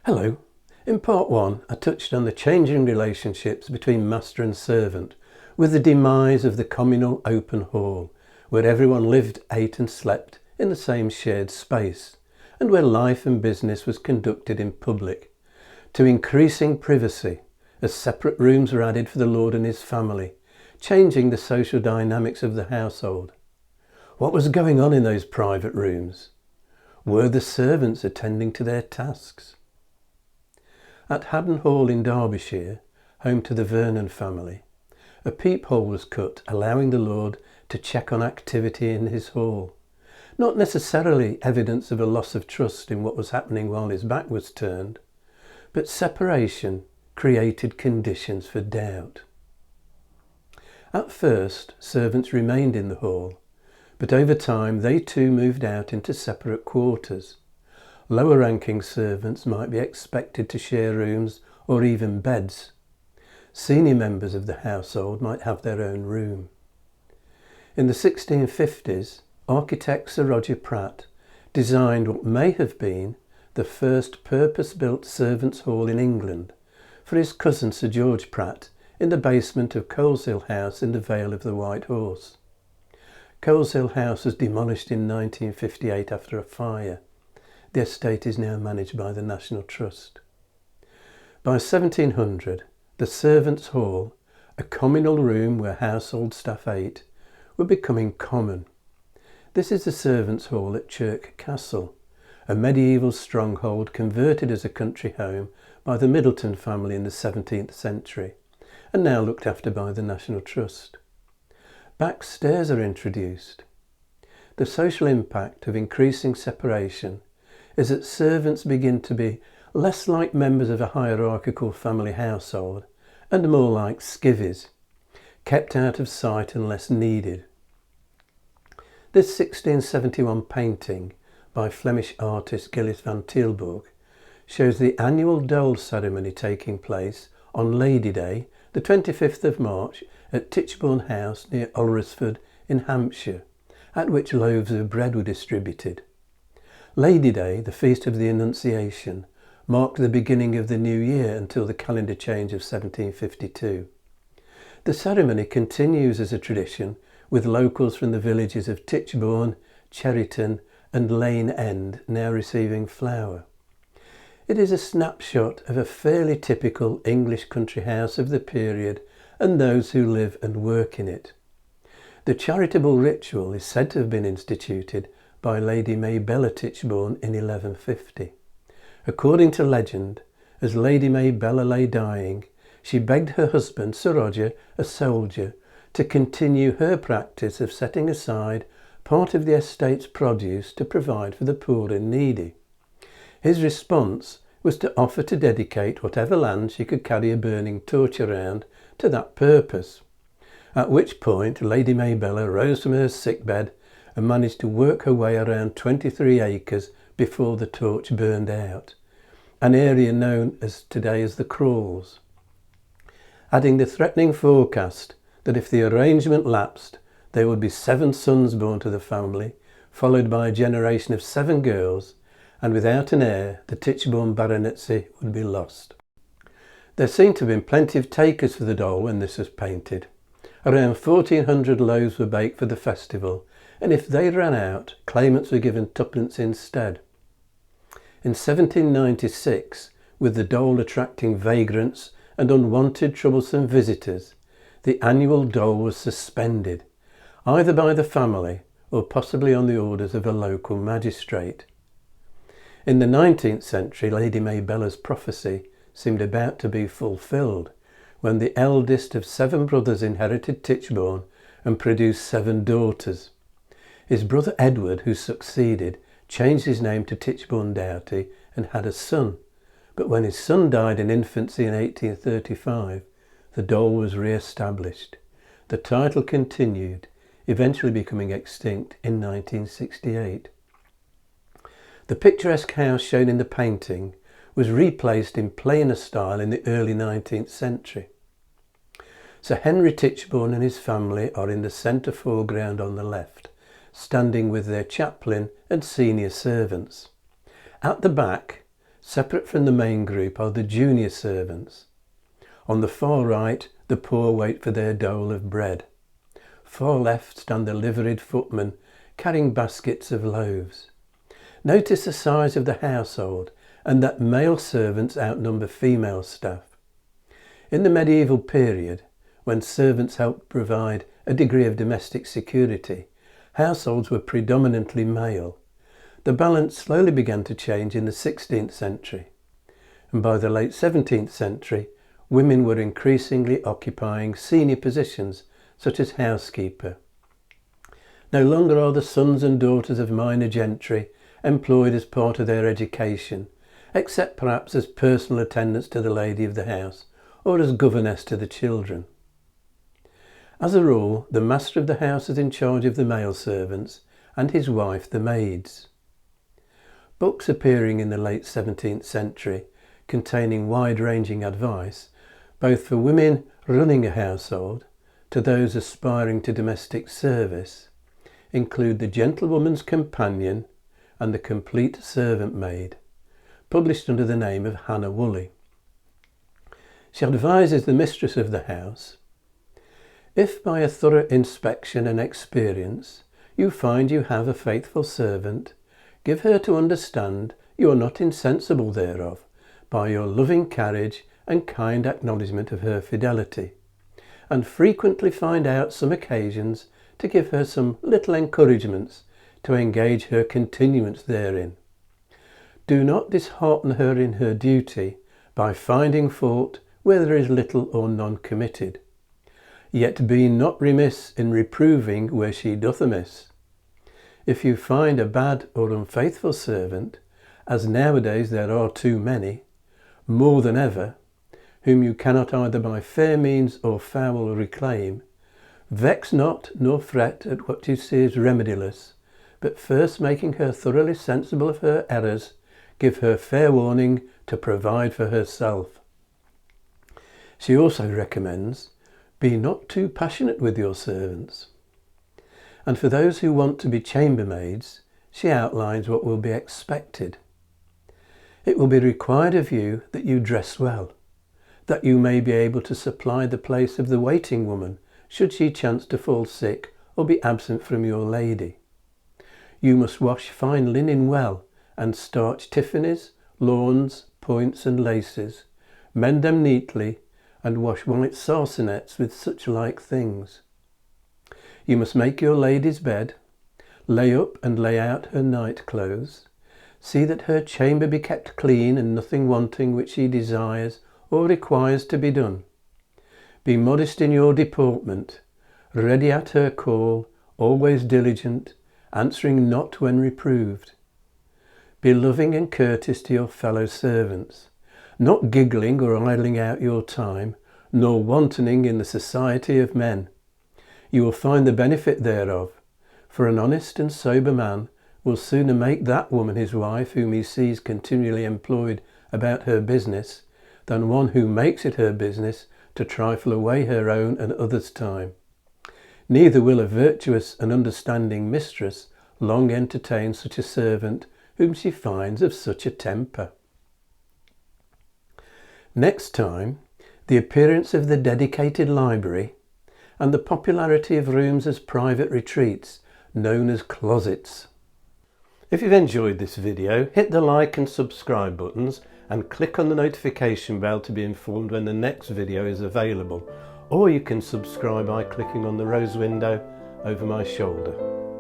Hello. In part 1, I touched on the changing relationships between master and servant with the demise of the communal open hall, where everyone lived, ate and slept in the same shared space, and where life and business was conducted in public, to increasing privacy as separate rooms were added for the lord and his family, changing the social dynamics of the household. What was going on in those private rooms? Were the servants attending to their tasks? At Haddon Hall in Derbyshire, home to the Vernon family, a peephole was cut, allowing the lord to check on activity in his hall. Not necessarily evidence of a loss of trust in what was happening while his back was turned, but separation created conditions for doubt. At first, servants remained in the hall, but over time they too moved out into separate quarters. Lower-ranking servants might be expected to share rooms or even beds. Senior members of the household might have their own room. In the 1650s, architect Sir Roger Pratt designed what may have been the first purpose-built servants' hall in England for his cousin Sir George Pratt in the basement of Coleshill House in the Vale of the White Horse. Coleshill House was demolished in 1958 after a fire. The estate is now managed by the National Trust. By 1700, the servants' hall, a communal room where household staff ate, were becoming common. This is the servants' hall at Chirk Castle, a medieval stronghold converted as a country home by the Middleton family in the 17th century, and now looked after by the National Trust. Back stairs are introduced. The social impact of increasing separation is that servants begin to be less like members of a hierarchical family household and more like skivvies, kept out of sight and less needed. This 1671 painting by Flemish artist Gillis van Tilburg shows the annual dole ceremony taking place on Lady Day, the 25th of March, at Tichborne House near Ulrisford in Hampshire, at which loaves of bread were distributed. Lady Day, the Feast of the Annunciation, marked the beginning of the new year until the calendar change of 1752. The ceremony continues as a tradition, with locals from the villages of Tichborne, Cheriton and Lane End now receiving flour. It is a snapshot of a fairly typical English country house of the period and those who live and work in it. The charitable ritual is said to have been instituted by Lady Maybella Tichborne in 1150. According to legend, as Lady Maybella lay dying, she begged her husband, Sir Roger, a soldier, to continue her practice of setting aside part of the estate's produce to provide for the poor and needy. His response was to offer to dedicate whatever land she could carry a burning torch around to that purpose, at which point Lady Maybella rose from her sickbed and managed to work her way around 23 acres before the torch burned out, an area known as today as the Crawls, adding the threatening forecast that if the arrangement lapsed, there would be 7 sons born to the family, followed by a generation of 7 girls, and without an heir, the Tichborne baronetcy would be lost. There seemed to have been plenty of takers for the dole when this was painted. Around 1400 loaves were baked for the festival, and if they ran out, claimants were given 2pence instead. In 1796, with the dole attracting vagrants and unwanted troublesome visitors, the annual dole was suspended, either by the family or possibly on the orders of a local magistrate. In the 19th century, Lady Maybella's prophecy seemed about to be fulfilled when the eldest of 7 brothers inherited Tichborne and produced 7 daughters. His brother Edward, who succeeded, changed his name to Tichborne Doughty and had a son, but when his son died in infancy in 1835, the dole was re-established. The title continued, eventually becoming extinct in 1968. The picturesque house shown in the painting was replaced in plainer style in the early 19th century. Sir Henry Tichborne and his family are in the centre foreground on the left, standing with their chaplain and senior servants. At the back, Separate from the main group are the junior servants. On the far right, the poor wait for their dole of bread. Far left stand the liveried footmen carrying baskets of loaves. Notice the size of the household and that male servants outnumber female staff. In the medieval period, when servants helped provide a degree of domestic security, households were predominantly male. The balance slowly began to change in the 16th century, and by the late 17th century, women were increasingly occupying senior positions such as housekeeper. No longer are the sons and daughters of minor gentry employed as part of their education, except perhaps as personal attendants to the lady of the house or as governess to the children. As a rule, the master of the house is in charge of the male servants and his wife the maids. Books appearing in the late 17th century containing wide-ranging advice, both for women running a household to those aspiring to domestic service, include The Gentlewoman's Companion and The Complete Servant Maid, published under the name of Hannah Woolley. She advises the mistress of the house, if by a thorough inspection and experience you find you have a faithful servant, give her to understand you are not insensible thereof by your loving carriage and kind acknowledgement of her fidelity, and frequently find out some occasions to give her some little encouragements to engage her continuance therein. Do not dishearten her in her duty by finding fault where there is little or none committed, yet be not remiss in reproving where she doth amiss. If you find a bad or unfaithful servant, as nowadays there are too many, more than ever, whom you cannot either by fair means or foul reclaim, vex not nor fret at what you see as remediless, but first making her thoroughly sensible of her errors, give her fair warning to provide for herself. She also recommends, be not too passionate with your servants. And for those who want to be chambermaids, she outlines what will be expected. It will be required of you that you dress well, that you may be able to supply the place of the waiting woman should she chance to fall sick or be absent from your lady. You must wash fine linen well and starch tiffanies, lawns, points and laces, mend them neatly and wash white sarcenets with such like things. You must make your lady's bed, lay up and lay out her night clothes, see that her chamber be kept clean and nothing wanting which she desires or requires to be done. Be modest in your deportment, ready at her call, always diligent, answering not when reproved. Be loving and courteous to your fellow servants, not giggling or idling out your time, nor wantoning in the society of men. You will find the benefit thereof, for an honest and sober man will sooner make that woman his wife whom he sees continually employed about her business, than one who makes it her business to trifle away her own and others' time. Neither will a virtuous and understanding mistress long entertain such a servant whom she finds of such a temper. Next time, the appearance of the dedicated library and the popularity of rooms as private retreats known as closets. If you've enjoyed this video, hit the like and subscribe buttons and click on the notification bell to be informed when the next video is available, or you can subscribe by clicking on the rose window over my shoulder.